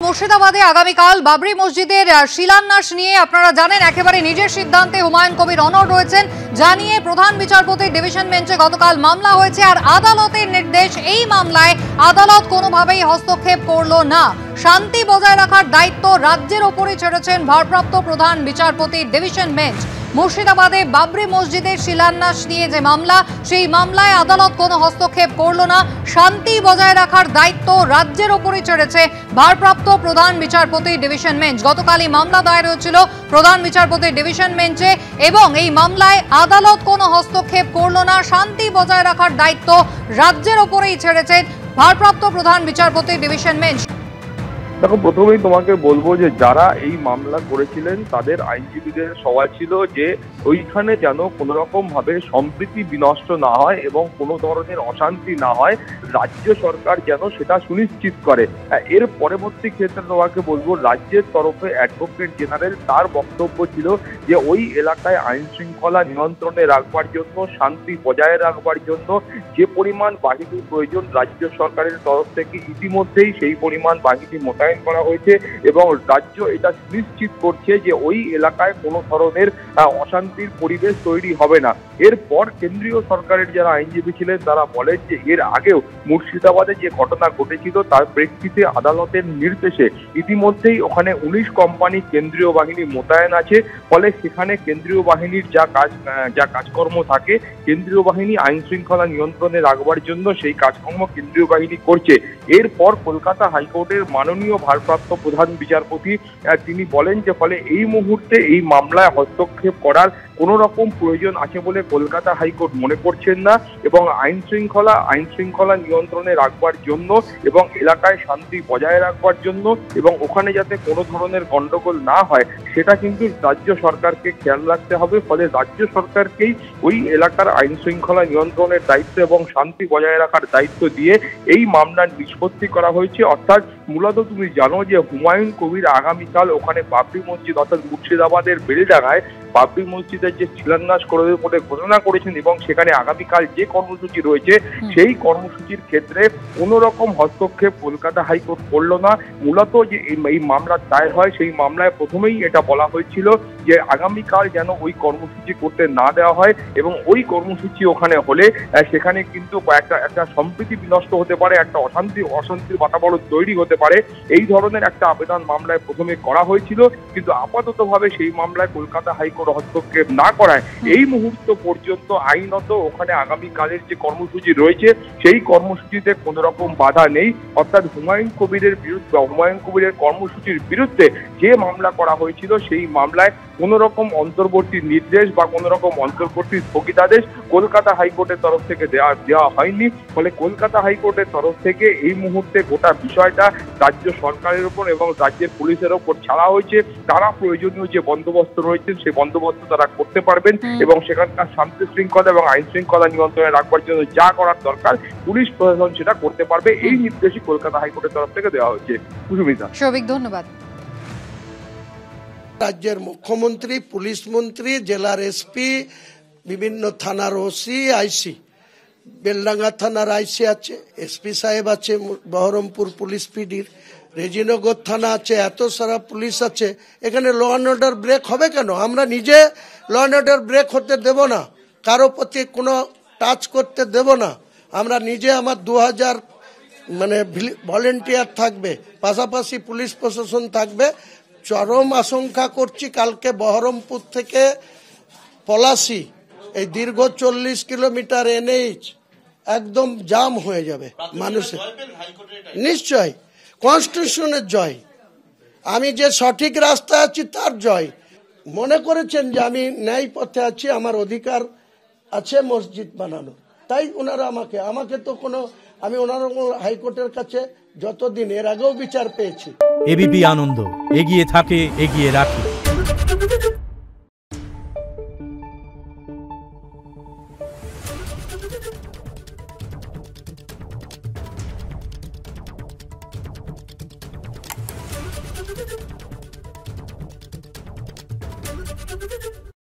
মুর্শিদাবাদে আগামীকাল বাবরি মসজিদের শিলান্যাস নিয়ে আপনারা জানেন একেবারে নিজের সিদ্ধান্তে হুমায়ুন কবির অনড় রয়েছেন। জানিয়ে প্রধান বিচারপতির ডিভিশন বেঞ্চে গতকাল মামলা হয়েছে, আর আদালতের নির্দেশ এই মামলায় আদালত কোনোভাবেই হস্তক্ষেপ করলো না। শান্তি বজায় রাখার দায়িত্ব রাজ্যের ওপরে ছেড়েছেন ভারপ্রাপ্ত প্রধান বিচারপতির ডিভিশন বেঞ্চ। মুর্শিদাবাদে বাবরি মসজিদের শিলান্যাস নিয়ে যে মামলা, সেই মামলায় আদালত কোনো হস্তক্ষেপ করল না। শান্তি বজায় রাখার দায়িত্ব রাজ্যের ওপরে ছেড়েছে ভারপ্রাপ্ত প্রধান বিচারপতির ডিভিশন বেঞ্চ। গতকালই মামলা দায়ের হয়েছিল প্রধান বিচারপতির ডিভিশন বেঞ্চে এবং এই মামলায় আদালত কোনো হস্তক্ষেপ করল না। শান্তি বজায় রাখার দায়িত্ব রাজ্যের ওপরেই ছেড়েছেন ভারপ্রাপ্ত প্রধান বিচারপতির ডিভিশন বেঞ্চ। দেখো, প্রথমেই তোমাকে বলবো যে যারা এই মামলা করেছিলেন তাদের আইনজীবীদের সওয়াল ছিল যে ওইখানে যেন কোনো রকম ভাবে সম্প্রীতি বিনষ্ট না হয় এবং কোনো ধরনের অশান্তি না হয়, রাজ্য সরকার যেন সেটা সুনিশ্চিত করে। এর পরবর্তী ক্ষেত্রে তোমাকে বলবো রাজ্যের তরফে অ্যাডভোকেট জেনারেল তার বক্তব্য ছিল যে ওই এলাকায় আইন শৃঙ্খলা নিয়ন্ত্রণে রাখবার জন্য, শান্তি বজায় রাখবার জন্য যে পরিমাণ বাহিনীর প্রয়োজন রাজ্য সরকারের তরফ থেকে ইতিমধ্যেই সেই পরিমাণ বাহিনী মোতায়েন করা হয়েছে এবং রাজ্য এটা সুনিশ্চিত করছে যে ওই এলাকায় কোনো ধরনের অশান্তির পরিবেশ তৈরি হবে না। এরপর কেন্দ্রীয় সরকারের যারা আইনজীবী ছিলেন তারা বলেন যে এর আগেও মুর্শিদাবাদে যে ঘটনা ঘটেছিল তার প্রেক্ষিতে আদালতের নির্দেশে ইতিমধ্যেই ওখানে 19 কোম্পানি কেন্দ্রীয় বাহিনী মোতায়েন আছে। ফলে সেখানে কেন্দ্রীয় বাহিনীর যা কাজকর্ম থাকে, কেন্দ্রীয় বাহিনী আইন শৃঙ্খলা নিয়ন্ত্রণে রাখবার জন্য সেই কাজকর্ম কেন্দ্রীয় বাহিনী করছে। এরপর কলকাতা হাইকোর্টের মাননীয় ভারপ্রাপ্ত প্রধান বিচারপতি তিনি বলেন যে ফলে এই মুহূর্তে এই মামলায় হস্তক্ষেপ করার কোনো রকম প্রয়োজন আছে বলে কলকাতা হাইকোর্ট মনে করছেন না এবং আইন শৃঙ্খলা নিয়ন্ত্রণে রাখবার জন্য এবং এলাকায় শান্তি বজায় রাখবার জন্য এবং ওখানে যাতে কোনো ধরনের গন্ডগোল না হয় সেটা কিন্তু রাজ্য সরকারকে খেয়াল রাখতে হবে। ফলে রাজ্য সরকারকেই ওই এলাকার আইন শৃঙ্খলা নিয়ন্ত্রণের দায়িত্ব এবং শান্তি বজায় রাখার দায়িত্ব দিয়ে এই মামলার নিষ্পত্তি করা হয়েছে। অর্থাৎ মূলত তুমি জানো যে হুমায়ুন কবির আগামীকাল ওখানে বাবরি মসজিদ অর্থাৎ মুর্শিদাবাদের বেলডাঙ্গায় বাবরি মসজিদের যে শিলান্যাস করে বলে ঘোষণা করেছেন এবং সেখানে আগামীকাল যে কর্মসূচি রয়েছে সেই কর্মসূচির ক্ষেত্রে কোনো রকম হস্তক্ষেপ কলকাতা হাইকোর্ট করলো না। মূলত যে এই মামলা দায়ের হয় সেই মামলায় প্রথমেই এটা বলা হয়েছিল যে আগামীকাল যেন ওই কর্মসূচি করতে না দেওয়া হয় এবং ওই কর্মসূচি ওখানে হলে সেখানে কিন্তু একটা সম্প্রীতি বিনষ্ট হতে পারে, একটা অশান্তির বাতাবরণ তৈরি হতে পারে। এই ধরনের একটা আবেদন মামলায় প্রথমে করা হয়েছিল, কিন্তু আপাততভাবে সেই মামলায় কলকাতা হাইকোর্ট হস্তক্ষেপ না করায় এই মুহূর্ত পর্যন্ত আইনত ওখানে আগামীকালের যে কর্মসূচি রয়েছে সেই কর্মসূচিতে কোনো রকম বাধা নেই। অর্থাৎ হুমায়ুন কবিরের কর্মসূচির বিরুদ্ধে যে মামলা করা হয়েছিল সেই মামলায় কোনো রকম অন্তর্বর্তী নির্দেশ বা কোনো রকম অন্তর্বর্তী স্থগিতাদেশ কলকাতা হাইকোর্টের তরফ থেকে দেওয়া হয়নি। ফলে কলকাতা হাইকোর্টের তরফ থেকে এই মুহূর্তে গোটা বিষয়টা রাজ্য সরকারের উপর এবং রাজ্যের পুলিশের ওপর ছাড়া হয়েছে। তারা প্রয়োজনীয় যে বন্দোবস্ত রয়েছে সেই বন্দোবস্ত তারা করতে পারবেন এবং সেখানকার শান্তি শৃঙ্খলা এবং আইন শৃঙ্খলা নিয়ন্ত্রণে রাখবার জন্য যা করার দরকার পুলিশ প্রশাসন সেটা করতে পারবে। এই নির্দেশই কলকাতা হাইকোর্টের তরফ থেকে দেওয়া হয়েছে। সুমিতা, ধন্যবাদ। রাজ্যের মুখ্যমন্ত্রী, পুলিশ মন্ত্রী, জেলার এসপি, বিভিন্ন থানার ওসি, আইসি, বেলডাঙ্গা থানার আইসি আছে, এসপি সাহেব আছে, বহরমপুর পুলিশ পিডির, রেজিনগর থানা আছে, এত সারা পুলিশ আছে। এখানে ল অ্যান্ড অর্ডার ব্রেক হবে কেন? আমরা নিজে ল অ্যান্ড অর্ডার ব্রেক হতে দেব না, কারো প্রতি কোনো টাচ করতে দেব না। আমরা নিজে আমার 2000 ভলেন্টিয়ার থাকবে, পাশাপাশি পুলিশ প্রশাসন থাকবে। চরম আশঙ্কা করছি কালকে বহরমপুর থেকে পলাশী এই দীর্ঘ 40 কিলোমিটার এনএইচ একদম জাম হয়ে যাবে মানুষের। নিশ্চয় কনস্টিটিউশনের জয়, আমি যে সঠিক রাস্তা আছি তার জয়। মনে করেছেন যে আমি ন্যায় পথে আছি, আমার অধিকার আছে মসজিদ বানানো, তাই ওনারা আমাকে তো আমি ওনারা হাইকোর্টের কাছে যতদিন এর আগেও বিচার পেয়েছি। এবিপি আনন্দ এগিয়ে থাকে, এগিয়ে রাখে। Thank you.